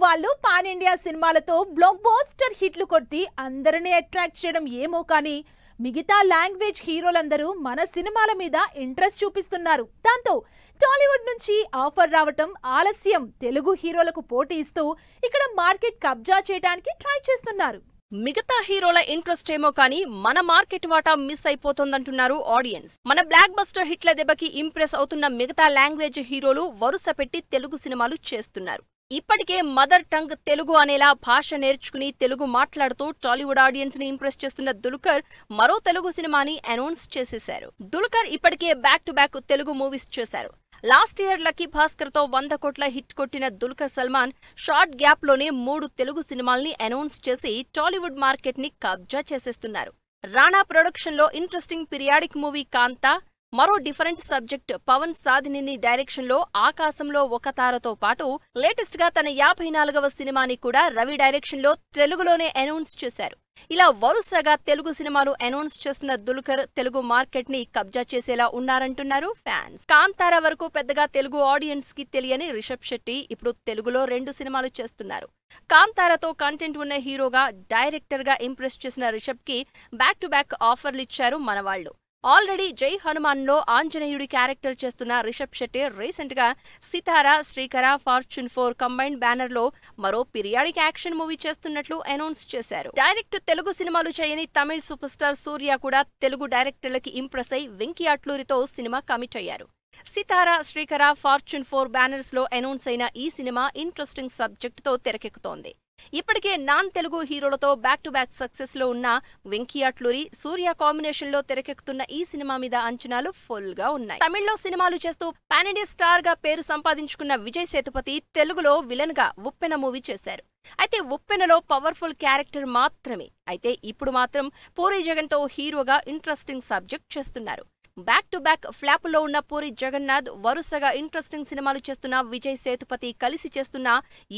వాళ్ళు pan India సినిమాలతో block buster హిట్లు కొట్టి అందరినీ అట్రాక్ట్ చేయడం ఏమో కానీ మిగతా లాంగ్వేజ్ హీరోలందరూ మన సినిమాల మీద ఇంట్రెస్ట్ చూపిస్తున్నారు. దాంతో టాలీవుడ్ నుంచి ఆఫర్ రావటం ఆలస్యం తెలుగు హీరోలకు పోటీ ఇస్తూ ఇక్కడ మార్కెట్ కబ్జా చేయడానికి ట్రై చేస్తున్నారు. మిగతా హీరోల ఇంట్రెస్ట్ ఏమో కానీ మన మార్కెట్ వాటా మిస్ అయిపోతోందంటున్నారు ఆడియన్స్. మన బ్లాక్ బస్టర్ హిట్ల దెబ్బకి ఇంప్రెస్ అవుతున్న మిగతా లాంగ్వేజ్ హీరోలు వరుస పెట్టి తెలుగు సినిమాలు చేస్తున్నారు. ఇప్పటికే మదర్ టంగ్ తెలుగు అనేలా భాష నేర్చుకుని తెలుగు మాట్లాడుతూ టాలీవుడ్ ఆడియన్స్ ని ఇంప్రెస్ చేస్తున్న దుల్కర్ మరో తెలుగు సినిమాని అనౌన్స్ చేసేశారు. దుల్కర్ ఇప్పటికే back to back Telugu movies చేశారు. లాస్ట్ ఇయర్ లక్కీ భాస్కర్ తో 100 కోట్ల హిట్ కొట్టిన దుల్కర్ సల్మాన్ షార్ట్ గ్యాప్ లోనే 3 తెలుగు సినిమాల్ని అనౌన్స్ చేసి టాలీవుడ్ మార్కెట్ ని కబ్జా చేసేస్తున్నారు. రాణా ప్రొడక్షన్ లో ఇంట్రెస్టింగ్ పీరియాడిక్ మూవీ కాంతా, మరో different subject Pawan Sadineni direction లో ఆకాశంలో ఒక తారతో పాటు లేటెస్ట్ గా తన 54వ సినిమాని కూడా రవి డైరెక్షన్ లో తెలుగులోనే అనౌన్స్ చేశారు. ఇలా వరుసగా తెలుగు సినిమాలు అనౌన్స్ చేస్తున్న దుల్కర్ తెలుగు మార్కెట్ ని కబ్జా చేసేలా ఉన్నారంటున్నారు ఫ్యాన్స్. కాంతారా వరకు పెద్దగా తెలుగు ఆడియన్స్ కి తెలియని రిషబ్ శెట్టి ఇప్పుడు తెలుగులో 2 సినిమాలు చేస్తున్నారు. కాంతారాతో కంటెంట్ ఉన్న హీరోగా డైరెక్టర్ గా ఇంప్రెస్ చేసిన రిషబ్ కి బ్యాక్ టు బ్యాక్ ఆఫర్లు ఇచ్చారు మనవాళ్లు. ఆల్రెడీ జై హనుమాన్ లో ఆంజనేయుడి క్యారెక్టర్ చేస్తున్న రిషబ్ శెట్టి రీసెంట్ గా సితారా, శ్రీకర, ఫార్చ్యూన్ 4 కంబైన్డ్ బ్యానర్ లో మరో పీరియాడిక్ యాక్షన్ మూవీ చేస్తున్నట్లు అనౌన్స్ చేశారు. డైరెక్ట్ తెలుగు సినిమాలు చేయని తమిళ సూపర్ స్టార్ సూర్య కూడా తెలుగు డైరెక్టర్లకి ఇంప్రెస్ అయి వెంకీ అట్లూరితో సినిమా కమిట్ అయ్యారు. సితారా, శ్రీకర, ఫార్చ్యూన్ 4 బ్యానర్స్ లో అనౌన్స్ అయిన ఈ సినిమా ఇంట్రెస్టింగ్ సబ్జెక్ట్ తో తెరకెక్కుతోంది. ఇప్పటికే నాన్ తెలుగు హీరోలతో బ్యాక్ టు బ్యాక్ సక్సెస్ లో ఉన్న వెంకీ అట్లూరి, సూర్య కాంబినేషన్ లో తెరకెక్కుతున్న ఈ సినిమా మీద అంచనాలు ఫుల్ గా ఉన్నాయి. తమిళ్లో సినిమాలు చేస్తూ పాన్ ఇండియా స్టార్ గా పేరు సంపాదించుకున్న విజయ్ సేతుపతి తెలుగులో విలన్ గా ఉప్పెన మూవీ చేశారు. అయితే ఉప్పెనలో పవర్ఫుల్ క్యారెక్టర్ మాత్రమే. అయితే ఇప్పుడు మాత్రం పూరి జగన్ తో హీరోగా ఇంట్రెస్టింగ్ సబ్జెక్ట్ చేస్తున్నారు. బ్యాక్ టు బ్యాక్ ఫ్లాప్ లో ఉన్న పూరి జగన్నాథ్, వరుసగా ఇంట్రెస్టింగ్ సినిమాలు చేస్తున్న విజయ్ సేతుపతి కలిసి చేస్తున్న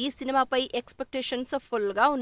ఈ సినిమాపై ఎక్స్పెక్టేషన్స్ ఫుల్ గా ఉన్నాయి.